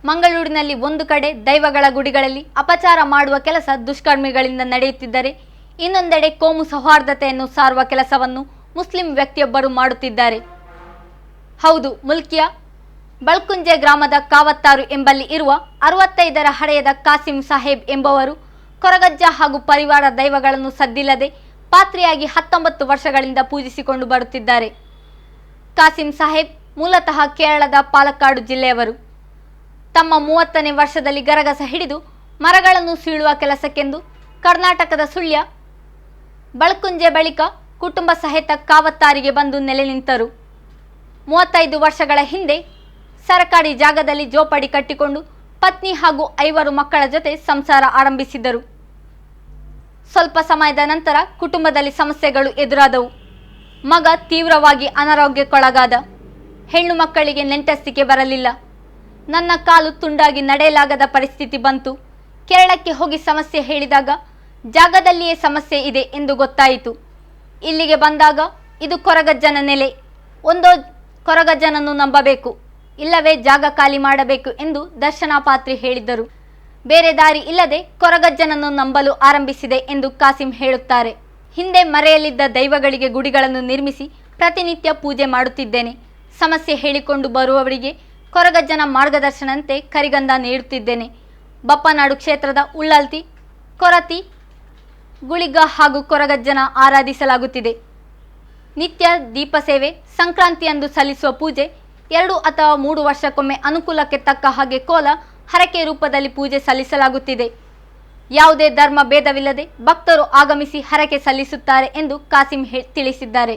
ಮಂಗಳೂರಿನಲ್ಲಿ ಒಂದು ಕಡೆ ದೈವಗಳ ಗುಡಿಗಳಲ್ಲಿ ಅಪಚಾರ ಮಾಡುವ ಕೆಲಸ ದುಷ್ಕರ್ಮಿಗಳಿಂದ ನಡೆಯುತ್ತಿದ್ದರೆ, ಇನ್ನೊಂದೆಡೆ ಕೋಮು ಸೌಹಾರ್ದತೆಯನ್ನು ಸಾರುವ ಕೆಲಸವನ್ನು ಮುಸ್ಲಿಂ ವ್ಯಕ್ತಿಯೊಬ್ಬರು ಮಾಡುತ್ತಿದ್ದಾರೆ. ಹೌದು, ಮುಲ್ಕಿಯ ಬಳ್ಕುಂಜೆ ಗ್ರಾಮದ ಕಾವತ್ತಾರು ಎಂಬಲ್ಲಿ ಇರುವ 65ರ ಹರೆಯದ ಕಾಸಿಂ ಸಾಹೇಬ್ ಎಂಬುವರು ಕೊರಗಜ್ಜ ಹಾಗೂ ಪರಿವಾರ ದೈವಗಳನ್ನು ಸದ್ದಿಲ್ಲದೆ ಪಾತ್ರಿಯಾಗಿ 19 ವರ್ಷಗಳಿಂದ ಪೂಜಿಸಿಕೊಂಡು ಬರುತ್ತಿದ್ದಾರೆ. ಕಾಸಿಂ ಸಾಹೇಬ್ ಮೂಲತಃ ಕೇರಳದ ಪಾಲಕ್ಕಾಡು ಜಿಲ್ಲೆಯವರು. ತಮ್ಮ 30ನೇ ವರ್ಷದಲ್ಲಿ ಗರಗಸ ಹಿಡಿದು ಮರಗಳನ್ನು ಸೀಳುವ ಕೆಲಸಕ್ಕೆಂದು ಕರ್ನಾಟಕದ ಸುಳ್ಯ ಬಳ್ಕುಂಜೆ ಬಳಿಕ ಕುಟುಂಬ ಸಹಿತ ಕಾವತ್ತಾರಿಗೆ ಬಂದು ನೆಲೆ ನಿಂತರು. 35 ವರ್ಷಗಳ ಹಿಂದೆ ಸರ್ಕಾರಿ ಜಾಗದಲ್ಲಿ ಜೋಪಡಿ ಕಟ್ಟಿಕೊಂಡು ಪತ್ನಿ ಹಾಗೂ 5 ಮಕ್ಕಳ ಜೊತೆ ಸಂಸಾರ ಆರಂಭಿಸಿದರು. ಸ್ವಲ್ಪ ಸಮಯದ ನಂತರ ಕುಟುಂಬದಲ್ಲಿ ಸಮಸ್ಯೆಗಳು ಎದುರಾದವು. ಮಗ ತೀವ್ರವಾಗಿ ಅನಾರೋಗ್ಯಕ್ಕೊಳಗಾದ. ಹೆಣ್ಣು ಮಕ್ಕಳಿಗೆ ನೆಂಟಸ್ತಿಕೆ ಬರಲಿಲ್ಲ. ನನ್ನ ಕಾಲು ತುಂಡಾಗಿ ನಡೆಯಲಾಗದ ಪರಿಸ್ಥಿತಿ ಬಂತು. ಕೇರಳಕ್ಕೆ ಹೋಗಿ ಸಮಸ್ಯೆ ಹೇಳಿದಾಗ ಜಾಗದಲ್ಲಿಯೇ ಸಮಸ್ಯೆ ಇದೆ ಎಂದು ಗೊತ್ತಾಯಿತು. ಇಲ್ಲಿಗೆ ಬಂದಾಗ ಇದು ಕೊರಗಜ್ಜನ ನೆಲೆ, ಒಂದೋ ಕೊರಗಜ್ಜನನ್ನು ನಂಬಬೇಕು, ಇಲ್ಲವೇ ಜಾಗ ಖಾಲಿ ಮಾಡಬೇಕು ಎಂದು ದರ್ಶನ ಪಾತ್ರಿ ಹೇಳಿದ್ದರು. ಬೇರೆ ದಾರಿ ಇಲ್ಲದೆ ಕೊರಗಜ್ಜನನ್ನು ನಂಬಲು ಆರಂಭಿಸಿದೆ ಎಂದು ಕಾಸಿಂ ಹೇಳುತ್ತಾರೆ. ಹಿಂದೆ ಮರೆಯಲಿದ್ದ ದೈವಗಳಿಗೆ ಗುಡಿಗಳನ್ನು ನಿರ್ಮಿಸಿ ಪ್ರತಿನಿತ್ಯ ಪೂಜೆ ಮಾಡುತ್ತಿದ್ದೇನೆ. ಸಮಸ್ಯೆ ಹೇಳಿಕೊಂಡು ಬರುವವರಿಗೆ ಕೊರಗಜ್ಜನ ಮಾರ್ಗದರ್ಶನಂತೆ ಕರಿಗಂಧ ನೀಡುತ್ತಿದ್ದೇನೆ. ಬಪ್ಪನಾಡು ಕ್ಷೇತ್ರದ ಉಳ್ಳಲ್ತಿ, ಕೊರತಿ, ಗುಳಿಗ ಹಾಗೂ ಕೊರಗಜ್ಜನ ಆರಾಧಿಸಲಾಗುತ್ತಿದೆ. ನಿತ್ಯ ದೀಪ ಸೇವೆ, ಸಂಕ್ರಾಂತಿಯಂದು ಸಲ್ಲಿಸುವ ಪೂಜೆ, 2 ಅಥವಾ 3 ವರ್ಷಕ್ಕೊಮ್ಮೆ ಅನುಕೂಲಕ್ಕೆ ತಕ್ಕ ಹಾಗೆ ಕೋಲ, ಹರಕೆ ರೂಪದಲ್ಲಿ ಪೂಜೆ ಸಲ್ಲಿಸಲಾಗುತ್ತಿದೆ. ಯಾವುದೇ ಧರ್ಮ ಭೇದವಿಲ್ಲದೆ ಭಕ್ತರು ಆಗಮಿಸಿ ಹರಕೆ ಸಲ್ಲಿಸುತ್ತಾರೆ ಎಂದು ಕಾಸಿಂ ತಿಳಿಸಿದ್ದಾರೆ.